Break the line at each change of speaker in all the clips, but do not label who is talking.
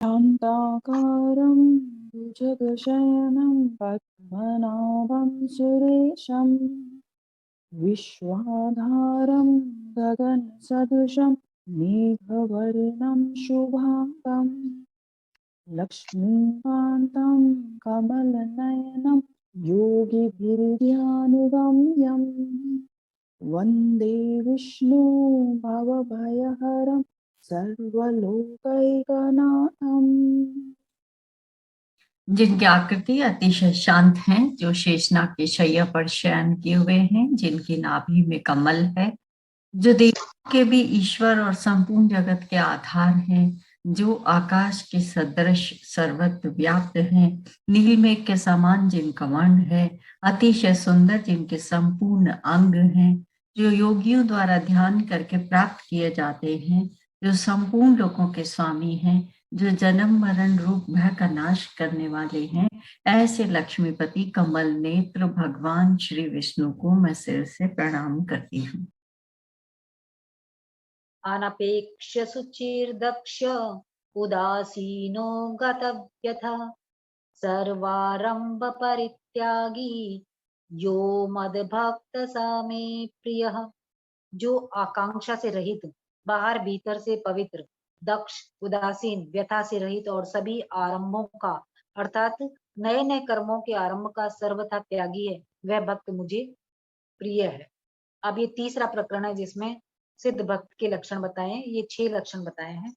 शान्ताकारं भुजगशयनं पद्मनाभं सुरेशं विश्वाधारं गगनसदृशं मेघवर्णं शुभाङ्गं लक्ष्मीकान्तं कमलनयनं योगिभिर्ध्यानुगम्यं वन्दे विष्णु भवभयहरं सर्वलोकैकनाथम्।
जिनकी आकृति अतिशय शांत है, जो शेषनाग के शैया पर शयन किए हुए हैं, जिनकी नाभि में कमल है, जो देवों के भी ईश्वर और संपूर्ण जगत के आधार हैं, जो आकाश के सदृश सर्वत्र व्याप्त हैं, नीलमेघ के समान जिनका वर्ण है, अतिशय सुंदर जिनके संपूर्ण अंग हैं, जो योगियों द्वारा ध्यान करके प्राप्त किए जाते हैं, जो संपूर्ण लोगों के स्वामी हैं, जो जन्म मरण रूप भय का नाश करने वाले हैं, ऐसे लक्ष्मीपति कमल नेत्र भगवान श्री विष्णु को मैं सिर से प्रणाम करती हूँ।
अनपेक्ष्य शुचिर्दक्ष उदासीनो गतव्यथा सर्वारंभ परित्यागी यो मद्भक्त स मे प्रियः। जो आकांक्षा से रहित, बाहर भीतर से पवित्र, दक्ष, उदासीन, व्यथा से रहित और सभी आरंभों का अर्थात नए नए कर्मों के आरंभ का सर्वथा त्यागी है, वह भक्त मुझे प्रिय है। अब ये तीसरा प्रकरण है जिसमें सिद्ध भक्त के लक्षण बताए हैं। ये 6 लक्षण बताए हैं।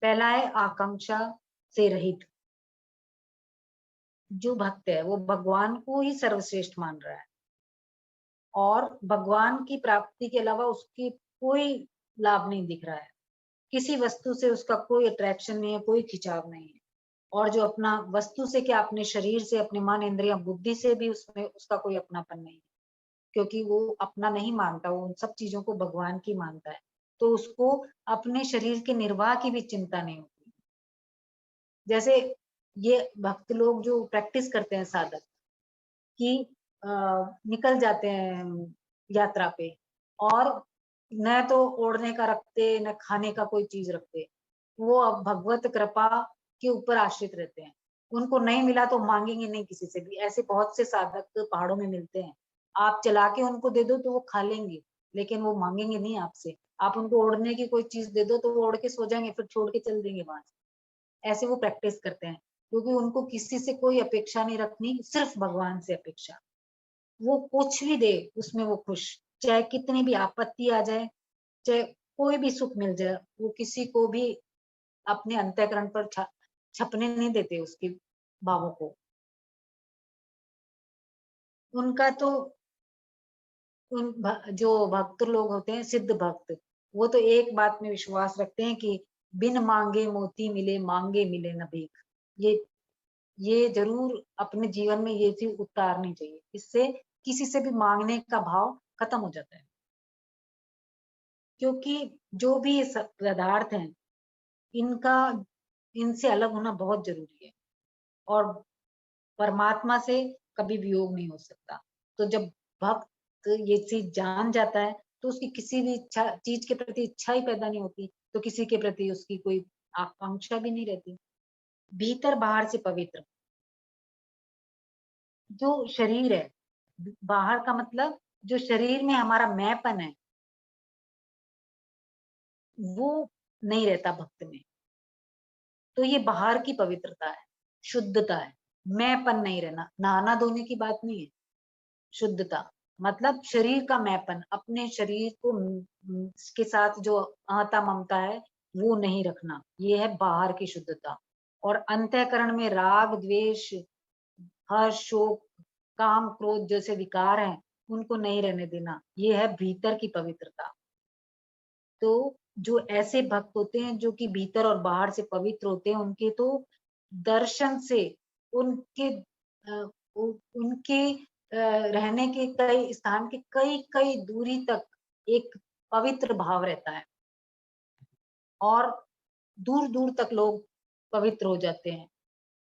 पहला है आकांक्षा से रहित। जो भक्त है वो भगवान को ही सर्वश्रेष्ठ मान रहा है और भगवान की प्राप्ति के अलावा उसकी कोई लाभ नहीं दिख रहा है, किसी वस्तु से उसका कोई अट्रैक्शन नहीं है, कोई खिंचाव नहीं है। और जो अपना वस्तु से क्या, अपने शरीर से, अपने मन, इंद्रिया, बुद्धि से भी उसमें उसका कोई अपनापन नहीं है, क्योंकि वो अपना नहीं मानता, वो उन सब चीजों को भगवान की मानता है। तो उसको अपने शरीर के निर्वाह की भी चिंता नहीं होती। जैसे ये भक्त लोग जो प्रैक्टिस करते हैं, साधक, कि निकल जाते हैं यात्रा पे और न तो ओढ़ने का रखते, न खाने का कोई चीज रखते, वो अब भगवत कृपा के ऊपर आश्रित रहते हैं। उनको नहीं मिला तो मांगेंगे नहीं किसी से भी। ऐसे बहुत से साधक पहाड़ों में मिलते हैं, आप चला के उनको दे दो तो वो खा लेंगे, लेकिन वो मांगेंगे नहीं आपसे। आप उनको ओढ़ने की कोई चीज दे दो तो वो ओढ़ के सो जाएंगे, फिर छोड़ के चल देंगे वहां से। ऐसे वो प्रैक्टिस करते हैं, क्योंकि उनको किसी से कोई अपेक्षा नहीं रखनी, सिर्फ भगवान से अपेक्षा। वो कुछ भी दे उसमें वो खुश, चाहे कितनी भी आपत्ति आ जाए, चाहे कोई भी सुख मिल जाए, वो किसी को भी अपने अंतःकरण पर छपने नहीं देते उसके भावों को। उनका तो जो भक्त लोग होते हैं, सिद्ध भक्त, वो तो एक बात में विश्वास रखते हैं कि बिन मांगे मोती मिले, मांगे मिले न भीख। ये जरूर अपने जीवन में ये चीज उतारनी चाहिए, इससे किसी से भी मांगने का भाव खत्म हो जाता है। क्योंकि जो भी ये पदार्थ हैं, इनका इनसे अलग होना बहुत जरूरी है और परमात्मा से कभी वियोग नहीं हो सकता। तो जब भक्त ये चीज जान जाता है तो उसकी किसी भी इच्छा, चीज के प्रति इच्छा ही पैदा नहीं होती, तो किसी के प्रति उसकी कोई आकांक्षा भी नहीं रहती। भीतर बाहर से पवित्र। जो शरीर है, बाहर का मतलब जो शरीर में हमारा मैंपन है, वो नहीं रहता भक्त में। तो ये बाहर की पवित्रता है, शुद्धता है। मैंपन नहीं रहना, नहाना धोने की बात नहीं है। शुद्धता मतलब शरीर का मैंपन, अपने शरीर को के साथ जो आता ममता है वो नहीं रखना, ये है बाहर की शुद्धता। और अंतःकरण में राग, द्वेष, हर्ष, शोक, काम, क्रोध जैसे विकार हैं, उनको नहीं रहने देना, ये है भीतर की पवित्रता। तो जो ऐसे भक्त होते हैं जो कि भीतर और बाहर से पवित्र होते हैं, उनके तो दर्शन से उनके उनके रहने के कई स्थान के कई कई दूरी तक एक पवित्र भाव रहता है और दूर दूर तक लोग पवित्र हो जाते हैं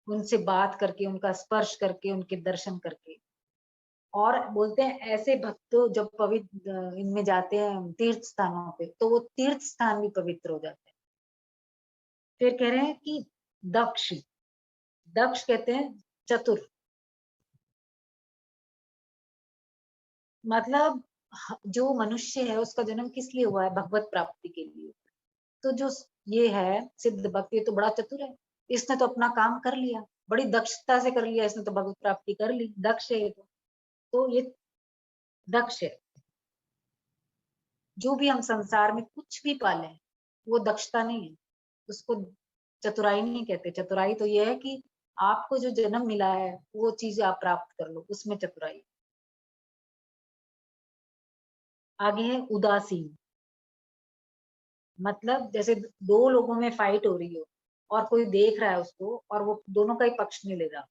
उनसे बात करके, उनका स्पर्श करके, उनके दर्शन करके। और बोलते हैं ऐसे भक्त जब पवित्र इनमें जाते हैं तीर्थ स्थानों पे, तो वो तीर्थ स्थान भी पवित्र हो जाते हैं। फिर कह रहे हैं कि दक्ष, दक्ष कहते हैं चतुर, मतलब जो मनुष्य है उसका जन्म किस लिए हुआ है? भगवत प्राप्ति के लिए। तो जो ये है सिद्ध भक्त, ये तो बड़ा चतुर है, इसने तो अपना काम कर लिया, बड़ी दक्षता से कर लिया, इसने तो भगवत प्राप्ति कर ली, दक्ष है ये तो ये दक्ष है। जो भी हम संसार में कुछ भी पाले वो दक्षता नहीं है, उसको चतुराई नहीं कहते। चतुराई तो ये है कि आपको जो जन्म मिला है वो चीज आप प्राप्त कर लो, उसमें चतुराई। आगे है उदासीन, मतलब जैसे दो लोगों में फाइट हो रही हो और कोई देख रहा है उसको और वो दोनों का ही पक्ष नहीं ले रहा,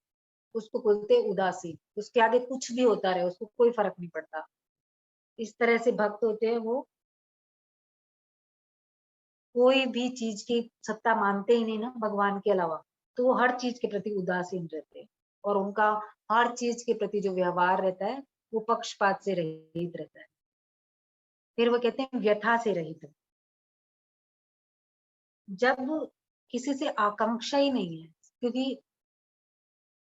उसको बोलते हैं उदासीन। उसके आगे कुछ भी होता रहे उसको कोई फर्क नहीं पड़ता। इस तरह से भक्त होते हैं, वो कोई भी चीज की सत्ता मानते ही नहीं ना भगवान के अलावा, तो वो हर चीज के प्रति उदासीन रहते हैं और उनका हर चीज के प्रति जो व्यवहार रहता है वो पक्षपात से रहित रहता है। फिर वो कहते हैं व्यथा से रहित। जब किसी से आकांक्षा ही नहीं है, क्योंकि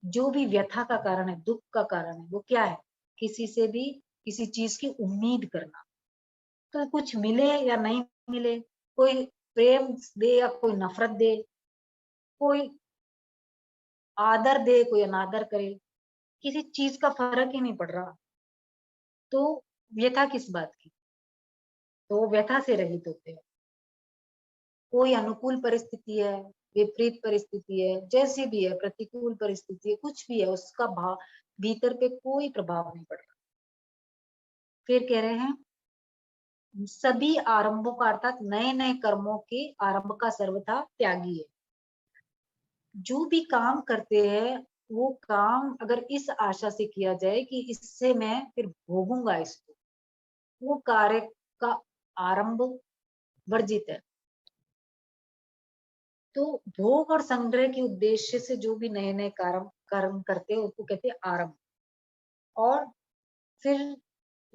जो भी व्यथा का कारण है, दुख का कारण है, वो क्या है? किसी से भी किसी चीज की उम्मीद करना। तो कुछ मिले या नहीं मिले, कोई प्रेम दे या कोई नफरत दे, कोई आदर दे कोई अनादर करे, किसी चीज का फर्क ही नहीं पड़ रहा। तो व्यथा किस बात की? तो वो व्यथा से रहित होते हैं। कोई अनुकूल परिस्थिति है, विपरीत परिस्थिति है, जैसी भी है, प्रतिकूल परिस्थिति है, कुछ भी है, उसका भाव भीतर पे कोई प्रभाव नहीं पड़ रहा। फिर कह रहे हैं सभी आरंभों का अर्थात नए नए कर्मों के आरंभ का सर्वथा त्यागी है। जो भी काम करते हैं वो काम अगर इस आशा से किया जाए कि इससे मैं फिर भोगूंगा इसको, वो कार्य का आरंभ वर्जित है। तो भोग और संग्रह के उद्देश्य से जो भी नए नए कर्म करते हैं उसको कहते हैं आरंभ। और फिर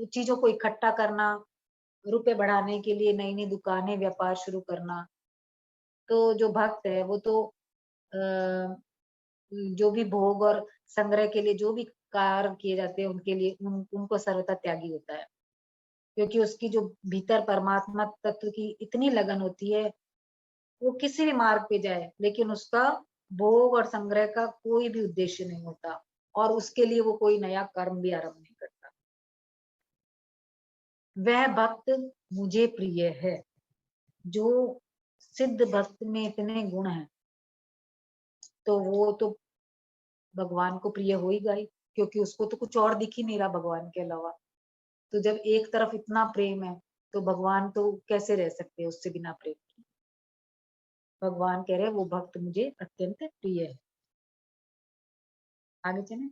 चीजों को इकट्ठा करना, रुपए बढ़ाने के लिए नई नई दुकानें व्यापार शुरू करना। तो जो भक्त है वो तो जो भी भोग और संग्रह के लिए जो भी कार्य किए जाते हैं उनके लिए उनको सर्वथा त्यागी होता है, क्योंकि उसकी जो भीतर परमात्मा तत्व की इतनी लगन होती है, वो किसी भी मार्ग पे जाए लेकिन उसका भोग और संग्रह का कोई भी उद्देश्य नहीं होता और उसके लिए वो कोई नया कर्म भी आरंभ नहीं करता। वह भक्त मुझे प्रिय है। जो सिद्ध भक्त में इतने गुण हैं तो वो तो भगवान को प्रिय हो ही गई, क्योंकि उसको तो कुछ और दिख ही नहीं रहा भगवान के अलावा। तो जब एक तरफ इतना प्रेम है तो भगवान तो कैसे रह सकते हैं उससे बिना प्रेम के। भगवान कह रहे हैं वो भक्त मुझे अत्यंत प्रिय है। आगे चले।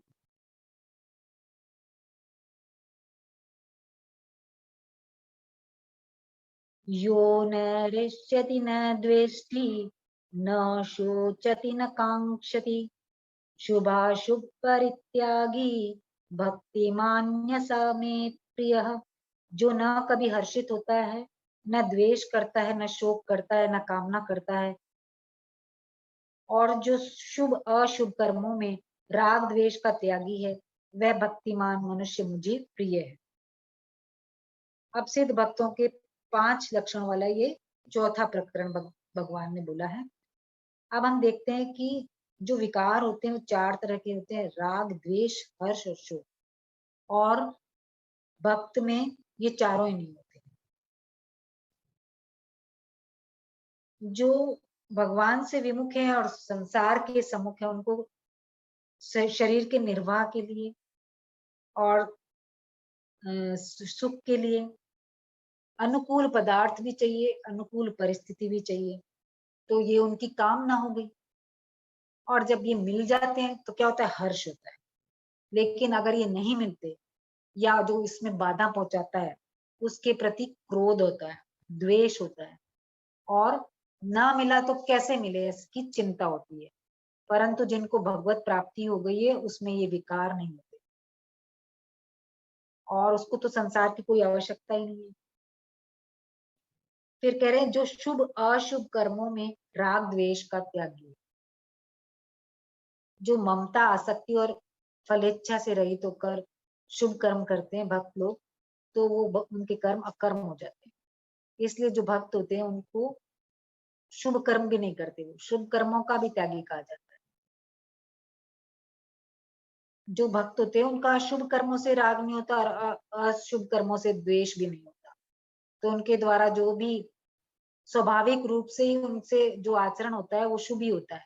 यो न रिष्यति न द्वेष्टि न शोचति न कांक्षति शुभाशुभ परित्यागी भक्तिमान्य स मे प्रियः। जो न कभी हर्षित होता है, न द्वेष करता है, न शोक करता है, न कामना करता है, और जो शुभ अशुभ कर्मों में राग द्वेष का त्यागी है, वह भक्तिमान मनुष्य मुझे प्रिय है। अब सिद्ध भक्तों के 5 लक्षण वाला ये चौथा प्रकरण भगवान ने बोला है। अब हम देखते हैं कि जो विकार होते हैं वो 4 तरह के होते हैं, राग द्वेष हर्ष और शोक। और भक्त में ये चारों ही नहीं होते। जो भगवान से विमुख है और संसार के सम्मुख है उनको शरीर के निर्वाह के लिए और सुख के लिए अनुकूल पदार्थ भी चाहिए, अनुकूल परिस्थिति भी चाहिए, तो ये उनकी कामना हो गई। और जब ये मिल जाते हैं तो क्या होता है? हर्ष होता है। लेकिन अगर ये नहीं मिलते या जो इसमें बाधा पहुंचाता है उसके प्रति क्रोध होता है, द्वेष होता है, और ना मिला तो कैसे मिले इसकी चिंता होती है। परंतु जिनको भगवत प्राप्ति हो गई है उसमें ये विकार नहीं होते और उसको तो संसार की कोई आवश्यकता ही नहीं है। फिर कह रहे हैं जो शुभ अशुभ कर्मों में राग द्वेष का त्यागी है, जो ममता आसक्ति और फलेच्छा से रहित होकर शुभ कर्म करते हैं भक्त लोग, तो वो उनके कर्म अकर्म हो जाते हैं। इसलिए जो भक्त होते हैं उनको शुभ कर्म भी नहीं करते, वो शुभ कर्मों का भी त्यागी कहा जाता है। जो भक्त होते हैं उनका शुभ कर्मों से राग नहीं होता और अशुभ कर्मों से द्वेष भी नहीं होता, तो उनके द्वारा जो भी स्वाभाविक रूप से ही उनसे जो आचरण होता है वो शुभ ही होता है,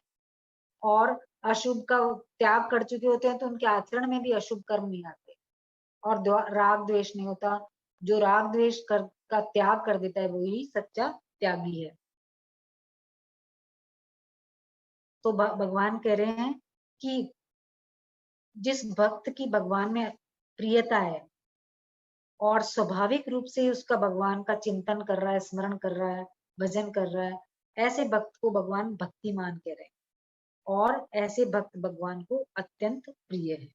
और अशुभ का त्याग कर चुके होते हैं तो उनके आचरण में भी अशुभ कर्म नहीं आते, और राग द्वेष नहीं होता। जो राग द्वेष का त्याग कर देता है वही सच्चा त्यागी है। तो भगवान कह रहे हैं कि जिस भक्त की भगवान में प्रियता है और स्वाभाविक रूप से उसका भगवान का चिंतन कर रहा है, स्मरण कर रहा है, भजन कर रहा है, ऐसे भक्त को भगवान भक्तिमान कह रहे हैं, और ऐसे भक्त भगवान को अत्यंत प्रिय है।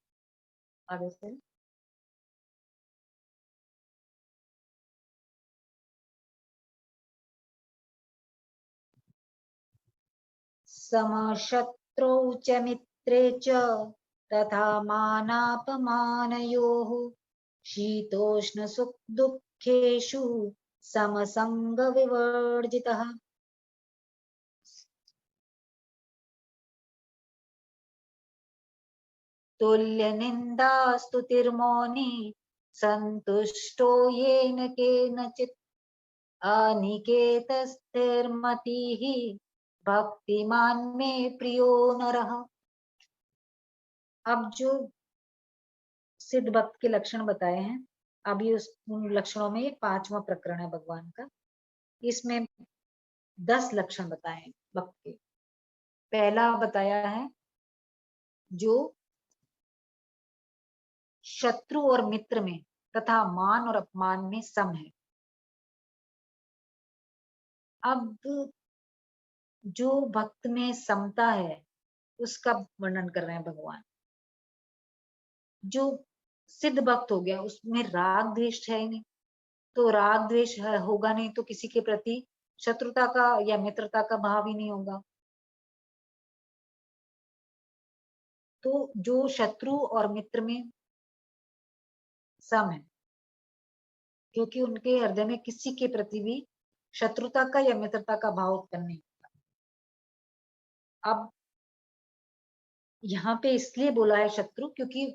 आगे से समशत्रौ च मित्रे च तथा मानापमानयोः शीतोष्ण सुख दुःखेषु समसंग विवर्जितः। तुल्य निंदा स्तुतिर्मौनी संतुष्टो येन केनचित् अनिकेतस्थिर्मतिः भक्तिमान में प्रियो नरः। अब जो सिद्ध भक्त के लक्षण बताए हैं, अभी उन लक्षणों में ये 5वां प्रकरण है भगवान का, इसमें 10 लक्षण बताए हैं भक्त के। पहला बताया है जो शत्रु और मित्र में तथा मान और अपमान में सम है। अब जो भक्त में समता है उसका वर्णन कर रहे हैं भगवान। जो सिद्ध भक्त हो गया उसमें राग द्वेष है ही नहीं, तो राग द्वेष होगा नहीं तो किसी के प्रति शत्रुता का या मित्रता का भाव ही नहीं होगा। तो जो शत्रु और मित्र में सम है, क्योंकि उनके हृदय में किसी के प्रति भी शत्रुता का या मित्रता का भाव उत्पन्न नहीं होता। अब यहाँ पे इसलिए बोला है शत्रु क्योंकि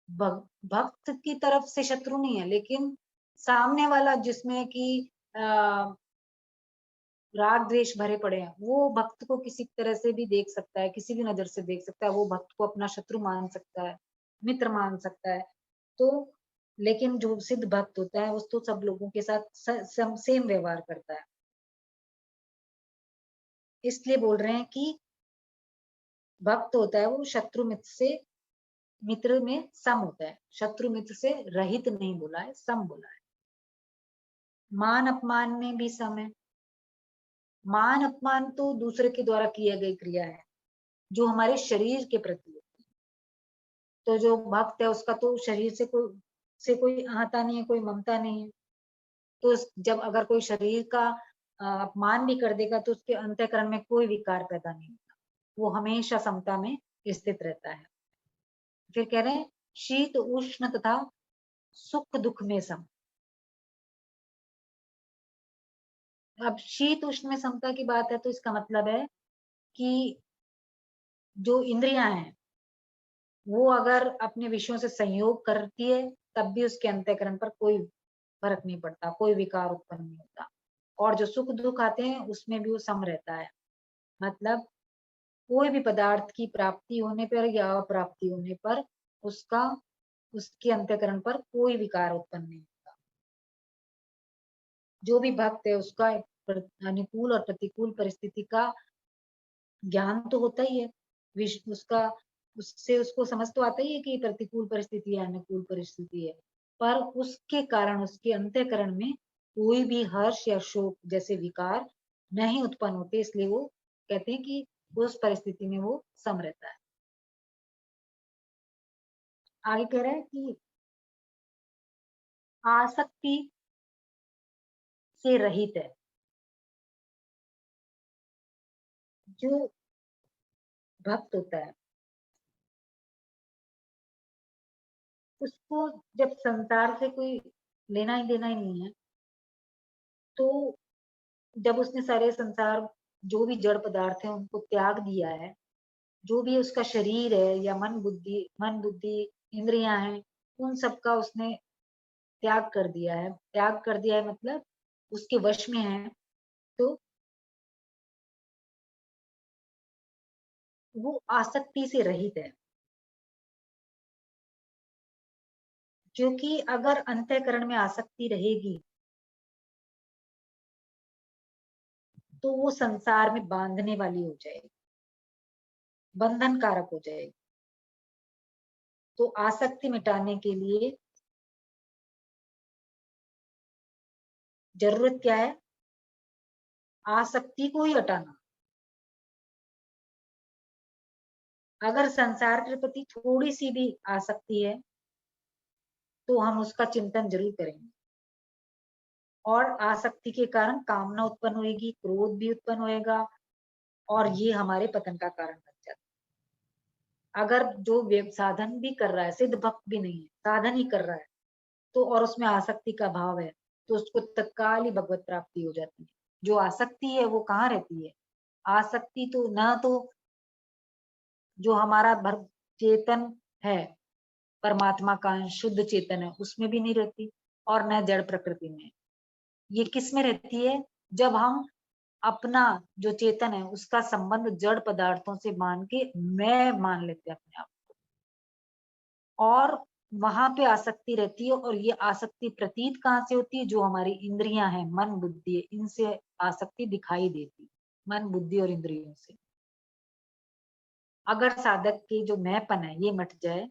भक्त की तरफ से शत्रु नहीं है, लेकिन सामने वाला जिसमें कि राग द्वेष भरे पड़े हैं वो भक्त को किसी तरह से भी देख सकता है, किसी भी नजर से देख सकता है, वो भक्त को अपना शत्रु मान सकता है, मित्र मान सकता है। तो लेकिन जो सिद्ध भक्त होता है उस तो सब लोगों के साथ सेम व्यवहार करता है। इसलिए बोल रहे हैं कि भक्त होता है वो शत्रु मित्र से मित्र में सम होता है, शत्रु मित्र से रहित नहीं बोला है, सम बोला है। मान अपमान में भी सम है। मान अपमान तो दूसरे के द्वारा किया गई क्रिया है जो हमारे शरीर के प्रति है। तो जो भक्त है उसका तो शरीर से कोई आहता नहीं है, कोई ममता नहीं है। तो जब अगर कोई शरीर का अपमान भी कर देगा तो उसके अंतःकरण में कोई विकार पैदा नहीं होता, वो हमेशा समता में स्थित रहता है। फिर कह रहे हैं शीत उष्ण तथा सुख दुख में सम। अब शीत उष्ण में समता की बात है तो इसका मतलब है कि जो इंद्रियां हैं वो अगर अपने विषयों से संयोग करती है तब भी उसके अंतःकरण पर कोई फर्क नहीं पड़ता, कोई विकार उत्पन्न नहीं होता, और जो सुख दुख आते हैं उसमें भी वो सम रहता है। मतलब कोई भी पदार्थ की प्राप्ति होने पर या अप्राप्ति होने पर उसका उसके अंतःकरण पर कोई विकार उत्पन्न नहीं होता। जो भी भक्त है उसका अनुकूल और प्रतिकूल परिस्थिति का ज्ञान तो होता ही है, उसका उससे उसको समझ तो आता ही है कि प्रतिकूल परिस्थिति है, अनुकूल परिस्थिति है, पर उसके कारण उसके अंतःकरण में कोई भी हर्ष या शोक जैसे विकार नहीं उत्पन्न होते, इसलिए वो कहते हैं कि उस परिस्थिति में वो सम रहता है। आगे कह रहा है कि आसक्ति से रहित है। जो भक्त होता है उसको जब संसार से कोई लेना ही देना ही नहीं है, तो जब उसने सारे संसार जो भी जड़ पदार्थ है उनको त्याग दिया है, जो भी उसका शरीर है या मन बुद्धि इंद्रियां हैं, उन सब का उसने त्याग कर दिया है। त्याग कर दिया है मतलब उसके वश में है, तो वो आसक्ति से रहित है। क्योंकि अगर अंतःकरण में आसक्ति रहेगी तो वो संसार में बांधने वाली हो जाएगी, बंधन कारक हो जाएगी। तो आसक्ति मिटाने के लिए जरूरत क्या है? आसक्ति को ही हटाना। अगर संसार के प्रति थोड़ी सी भी आसक्ति है तो हम उसका चिंतन जरूर करेंगे, और आसक्ति के कारण कामना उत्पन्न होगी, क्रोध भी उत्पन्न होएगा, और ये हमारे पतन का कारण बन जाता है। अगर जो साधन भी कर रहा है, सिद्ध भक्त भी नहीं है, साधन ही कर रहा है, तो और उसमें आसक्ति का भाव है, तो उसको तत्काल ही भगवत प्राप्ति हो जाती है। जो आसक्ति है वो कहाँ रहती है? आसक्ति तो न तो जो हमारा भर चेतन है, परमात्मा का शुद्ध चेतन है, उसमें भी नहीं रहती, और न जड़ प्रकृति में। ये किस में रहती है? जब हम अपना जो चेतन है उसका संबंध जड़ पदार्थों से मान के मैं मान लेते हैं अपने आप, और वहां पे आसक्ति रहती है। और ये आसक्ति प्रतीत कहाँ से होती है? जो हमारी इंद्रियां हैं, मन बुद्धि है, इनसे आसक्ति दिखाई देती, मन बुद्धि और इंद्रियों से। अगर साधक की जो मैंपन है ये मिट जाए,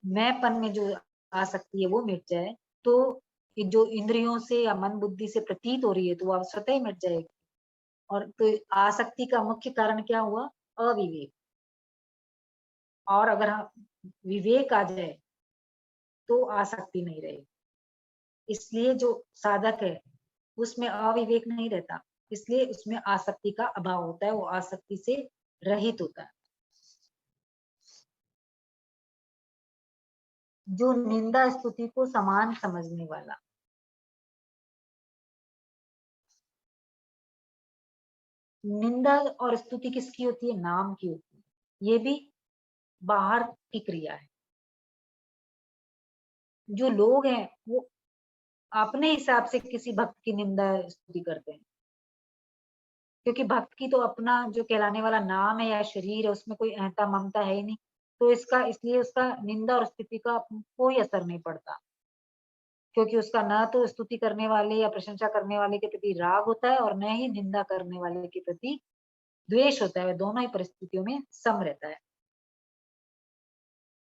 मैंपन में जो आसक्ति है वो मिट जाए, तो ये जो इंद्रियों से या मन बुद्धि से प्रतीत हो रही है तो वो स्वतः ही मिट जाएगी। और तो आसक्ति का मुख्य कारण क्या हुआ? अविवेक। और अगर हम विवेक आ जाए तो आसक्ति नहीं रहेगी। इसलिए जो साधक है उसमें अविवेक नहीं रहता, इसलिए उसमें आसक्ति का अभाव होता है, वो आसक्ति से रहित होता है। जो निंदा स्तुति को समान समझने वाला, निंदा और स्तुति किसकी होती है? नाम की होती है। ये भी बाहर की क्रिया है। जो लोग हैं वो अपने हिसाब से किसी भक्त की निंदा स्तुति करते हैं, क्योंकि भक्त की तो अपना जो कहलाने वाला नाम है या शरीर है उसमें कोई अहंता ममता है ही नहीं, तो इसका इसलिए उसका निंदा और स्तुति का कोई असर नहीं पड़ता, क्योंकि उसका न तो स्तुति करने वाले या प्रशंसा करने वाले के प्रति राग होता है, और न ही निंदा करने वाले के प्रति द्वेष होता है। वह दोनों ही परिस्थितियों में सम रहता है।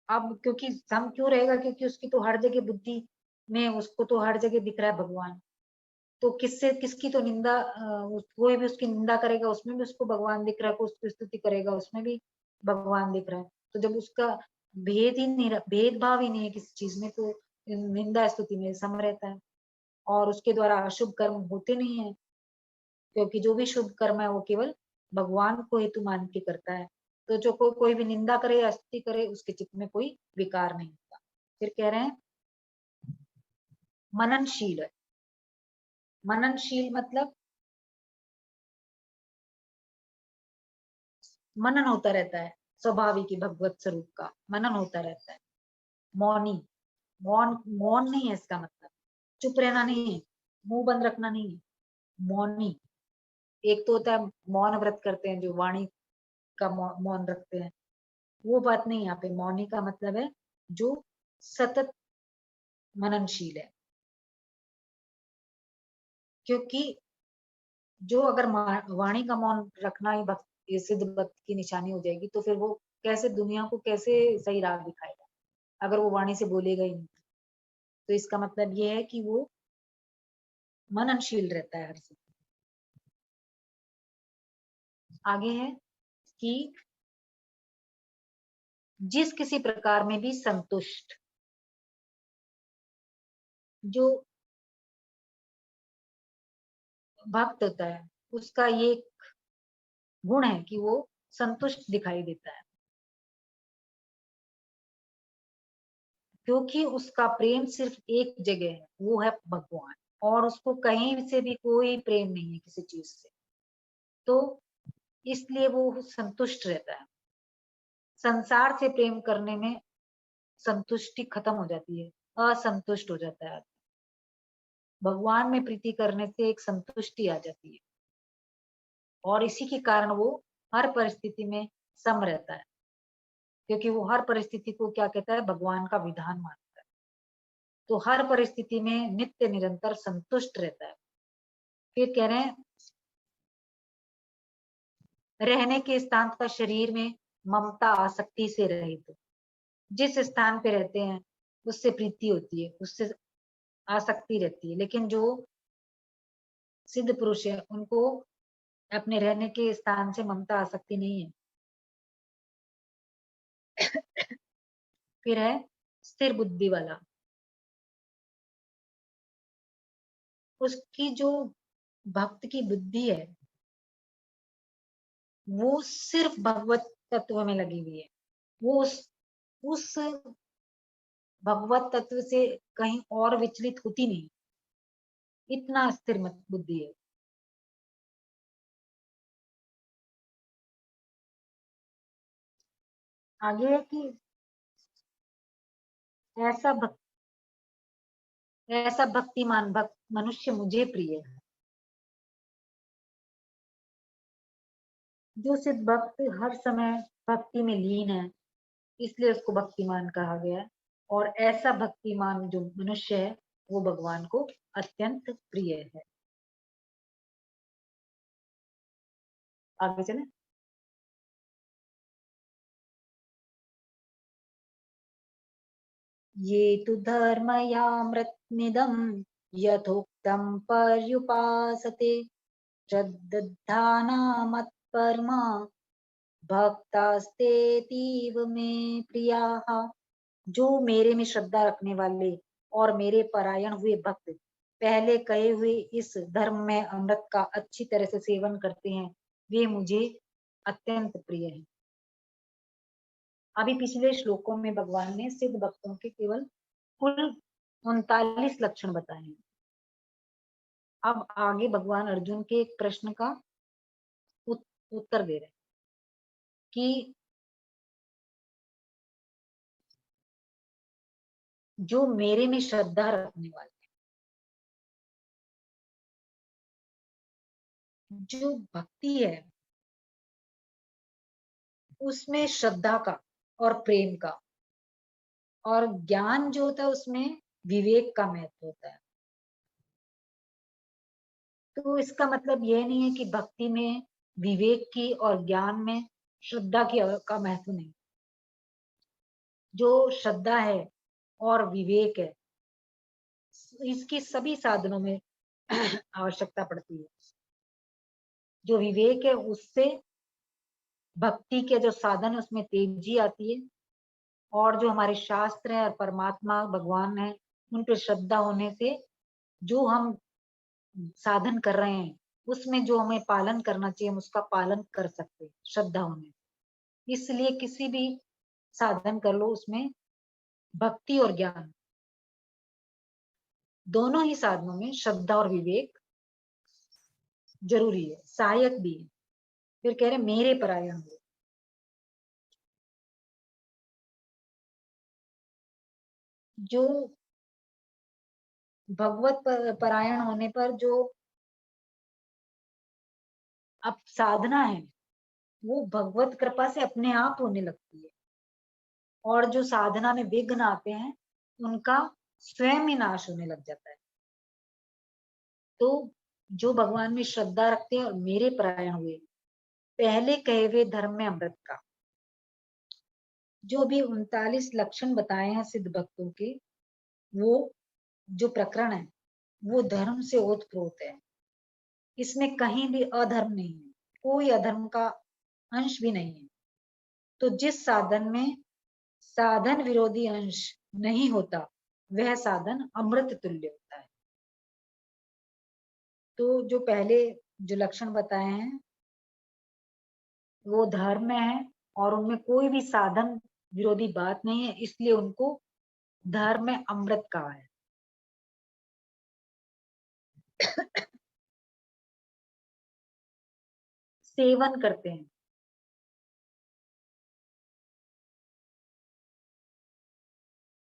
अब क्योंकि सम क्यों रहेगा? क्योंकि उसकी तो हर जगह बुद्धि में, उसको तो हर जगह दिख रहा है भगवान, तो किससे किसकी तो निंदा, कोई भी उसकी निंदा करेगा उसमें भी उसको भगवान दिख रहा है, कोई उसकी स्तुति करेगा उसमें भी भगवान दिख रहा है। तो जब उसका भेद ही नहीं, भेदभाव ही नहीं है किसी चीज में, तो निंदा स्तुति में सम रहता है। और उसके द्वारा अशुभ कर्म होते नहीं है, क्योंकि जो भी शुभ कर्म है वो केवल भगवान को हेतु मान के करता है। तो जो कोई भी निंदा करे या स्तुति करे उसके चित्त में कोई विकार नहीं होता। फिर कह रहे हैं मननशील है। मननशील मतलब मनन होता रहता है, स्वाभाविक ही भगवत स्वरूप का मनन होता रहता है। मौनी, मौन मौन नहीं है इसका मतलब चुप रहना नहीं है, मुंह बंद रखना नहीं है। मौनी एक तो होता है मौन व्रत करते हैं जो वाणी का मौन रखते हैं, वो बात नहीं। यहाँ पे मौनी का मतलब है जो सतत मननशील है। क्योंकि जो अगर वाणी का मौन रखना ही भक्त, ये सिद्ध भक्त की निशानी हो जाएगी, तो फिर वो कैसे दुनिया को कैसे सही राह दिखाएगा अगर वो वाणी से बोलेगा ही नहीं। तो इसका मतलब ये है कि वो मननशील रहता है हर समय। आगे है कि जिस किसी प्रकार में भी संतुष्ट, जो भक्त होता है उसका ये गुण है कि वो संतुष्ट दिखाई देता है, क्योंकि उसका प्रेम सिर्फ एक जगह है, वो है भगवान, और उसको कहीं से भी कोई प्रेम नहीं है किसी चीज से, तो इसलिए वो संतुष्ट रहता है। संसार से प्रेम करने में संतुष्टि खत्म हो जाती है, असंतुष्ट हो जाता है। भगवान में प्रीति करने से एक संतुष्टि आ जाती है, और इसी के कारण वो हर परिस्थिति में सम रहता है, क्योंकि वो हर परिस्थिति को क्या कहता है, भगवान का विधान मानता है, तो हर परिस्थिति में नित्य निरंतर संतुष्ट रहता है। फिर कह रहे हैं, रहने के स्थान का शरीर में ममता आसक्ति से रहित। जिस स्थान पे रहते हैं उससे प्रीति होती है, उससे आसक्ति रहती है, लेकिन जो सिद्ध पुरुष है उनको अपने रहने के स्थान से ममता आसक्ति नहीं है। फिर है स्थिर बुद्धि वाला, उसकी जो भक्त की बुद्धि है वो सिर्फ भगवत तत्व में लगी हुई है, वो उस भगवत तत्व से कहीं और विचलित होती नहीं, इतना स्थिर मत बुद्धि है। आगे है कि ऐसा भक्तिमान भक्त मनुष्य मुझे प्रिय है। जो सिद्ध भक्त हर समय भक्ति में लीन है, इसलिए उसको भक्तिमान कहा गया है, और ऐसा भक्तिमान जो मनुष्य है वो भगवान को अत्यंत प्रिय है। आगे चले। ये तु धर्मयामृतमिदं यथोक्तं पर्युपासते श्रद्धाना मत्परमा भक्तास्तेतीव मे प्रियाः। जो मेरे में श्रद्धा रखने वाले और मेरे परायण हुए भक्त पहले कहे हुए इस धर्म में अमृत का अच्छी तरह से सेवन करते हैं, वे मुझे अत्यंत प्रिय हैं। अभी पिछले श्लोकों में भगवान ने सिद्ध भक्तों के केवल कुल 39 लक्षण बताए हैं। अब आगे भगवान अर्जुन के एक प्रश्न का उत्तर दे रहे हैं कि जो मेरे में श्रद्धा रखने वाले, जो भक्ति है उसमें श्रद्धा का और प्रेम का और ज्ञान जो होता है उसमें विवेक का महत्व होता है। तो इसका मतलब यह नहीं है कि भक्ति में विवेक की और ज्ञान में श्रद्धा की का महत्व नहीं। जो श्रद्धा है और विवेक है इसकी सभी साधनों में आवश्यकता पड़ती है। जो विवेक है उससे भक्ति के जो साधन है उसमें तेजी आती है, और जो हमारे शास्त्र है और परमात्मा भगवान है उन पर श्रद्धा होने से जो हम साधन कर रहे हैं उसमें जो हमें पालन करना चाहिए हम उसका पालन कर सकते हैं श्रद्धा होने से। इसलिए किसी भी साधन कर लो उसमें भक्ति और ज्ञान दोनों ही साधनों में श्रद्धा और विवेक जरूरी है, सहायक भी है। फिर कह रहे मेरे परायण हुए, जो भगवत परायण होने पर जो अब साधना है वो भगवत कृपा से अपने आप होने लगती है, और जो साधना में विघ्न आते हैं उनका स्वयं ही नाश होने लग जाता है। तो जो भगवान में श्रद्धा रखते हैं और मेरे परायण हुए, पहले कहे हुए धर्म में अमृत का जो भी 39 लक्षण बताए हैं सिद्ध भक्तों के, वो जो प्रकरण है वो धर्म से ओतप्रोत है। इसमें कहीं भी अधर्म नहीं है, कोई अधर्म का अंश भी नहीं है। तो जिस साधन में साधन विरोधी अंश नहीं होता वह साधन अमृत तुल्य होता है। तो जो पहले जो लक्षण बताए हैं वो धर्म में है और उनमें कोई भी साधन विरोधी बात नहीं है, इसलिए उनको धर्म में अमृत कहा है। सेवन करते हैं।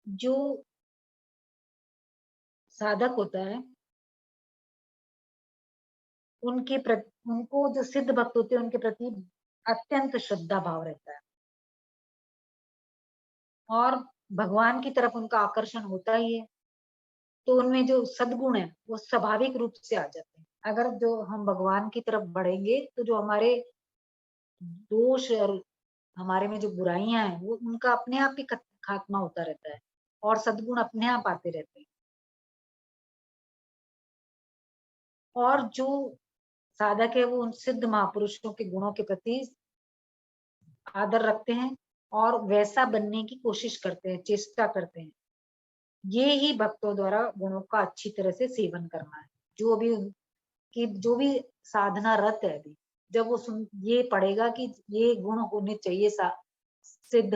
जो साधक होता है उनको जो सिद्ध भक्त होते हैं उनके प्रति अत्यंत श्रद्धा भाव रहता है और भगवान की तरफ उनका आकर्षण होता ही है। तो उनमें जो सद्गुण है वो स्वाभाविक रूप से आ जाते हैं। अगर जो हम भगवान की तरफ बढ़ेंगे तो जो हमारे दोष और हमारे में जो बुराइयां हैं वो उनका अपने आप ही खात्मा होता रहता है और सद्गुण अपने आप आते रहते हैं। और जो साधक है वो उन सिद्ध महापुरुषों के गुणों के प्रति आदर रखते हैं और वैसा बनने की कोशिश करते हैं, चेष्टा करते हैं। ये ही भक्तों द्वारा गुणों का अच्छी तरह से सेवन करना है। जो भी साधना रत है अभी, जब वो ये पढ़ेगा कि ये गुण होने चाहिए सिद्ध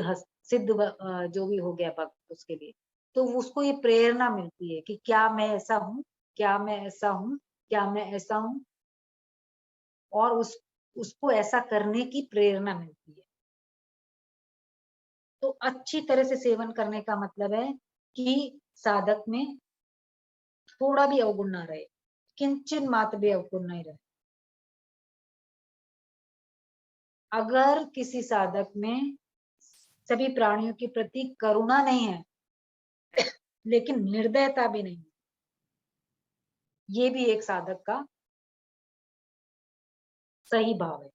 जो भी हो गया भक्त उसके लिए, तो उसको ये प्रेरणा मिलती है कि क्या मैं ऐसा हूँ, क्या मैं ऐसा हूँ, क्या मैं ऐसा हूँ, और उसको ऐसा करने की प्रेरणा मिलती है। तो अच्छी तरह से सेवन करने का मतलब है कि साधक में थोड़ा भी अवगुण ना रहे, किंचन मात्र भी अवगुण नहीं रहे। अगर किसी साधक में सभी प्राणियों के प्रति करुणा नहीं है लेकिन निर्दयता भी नहीं, ये भी एक साधक का सही भाव है।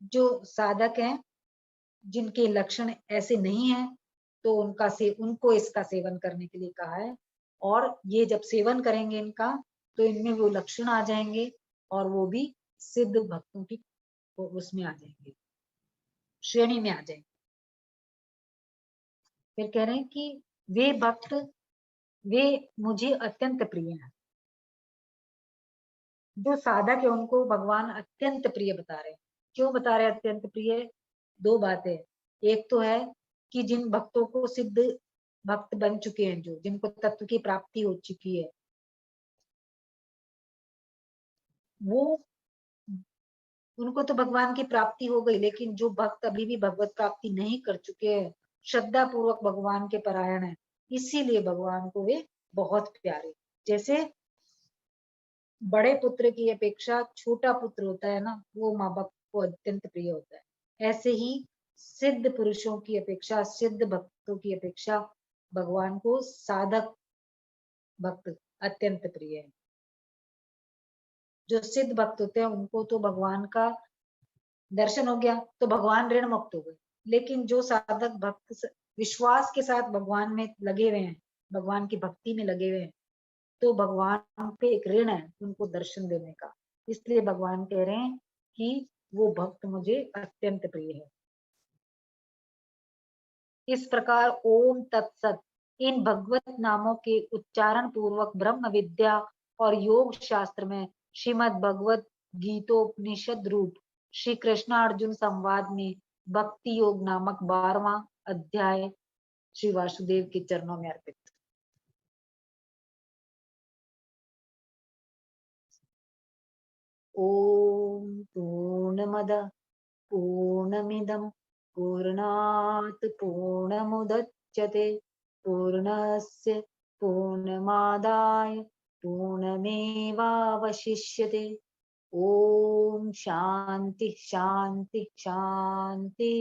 जो साधक हैं जिनके लक्षण ऐसे नहीं है तो उनको इसका सेवन करने के लिए कहा है, और ये जब सेवन करेंगे इनका तो इनमें वो लक्षण आ जाएंगे और वो भी सिद्ध भक्तों की उसमें आ जाएंगे, श्रेणी में आ जाएंगे। फिर कह रहे हैं कि वे भक्त वे मुझे अत्यंत प्रिय हैं। जो साधक है उनको भगवान अत्यंत प्रिय बता रहे हैं। क्यों बता रहे हैं अत्यंत प्रिय? दो बातें। एक तो है कि जिन भक्तों को सिद्ध भक्त बन चुके हैं, जो जिनको तत्व की प्राप्ति हो चुकी है, वो उनको तो भगवान की प्राप्ति हो गई, लेकिन जो भक्त अभी भी भगवत प्राप्ति नहीं कर चुके हैं, श्रद्धा पूर्वक भगवान के परायण है, इसीलिए भगवान को वे बहुत प्यारे। जैसे बड़े पुत्र की अपेक्षा छोटा पुत्र होता है ना, वो माँ बाप को अत्यंत प्रिय होता है। ऐसे ही सिद्ध पुरुषों की अपेक्षा, सिद्ध भक्तों की अपेक्षा भगवान को साधक भक्त अत्यंत प्रिय है। जो सिद्ध भक्त होते हैं उनको तो भगवान का दर्शन हो गया तो भगवान ऋण मुक्त हो गए, लेकिन जो साधक भक्त विश्वास के साथ भगवान में लगे हुए हैं, भगवान की भक्ति में लगे हुए हैं, तो भगवान पे एक ऋण है उनको दर्शन देने का। इसलिए भगवान कह रहे हैं कि वो भक्त मुझे अत्यंत प्रिय है। इस प्रकार ओम तत्सत इन भगवत नामों के उच्चारण पूर्वक ब्रह्म विद्या और योग शास्त्र में श्रीमद् भगवत गीतोपनिषद रूप श्री कृष्णार्जुन संवाद में भक्ति योग नामक 12वां अध्याय श्री वासुदेव के चरणों में अर्पित। ओम पूर्णमद पूर्णमिदं पूर्णात् पूर्णमुदच्यते पूर्णस्य पूर्णमादाय पूर्णमेवावशिष्यते। ओम शांति शांति शांति।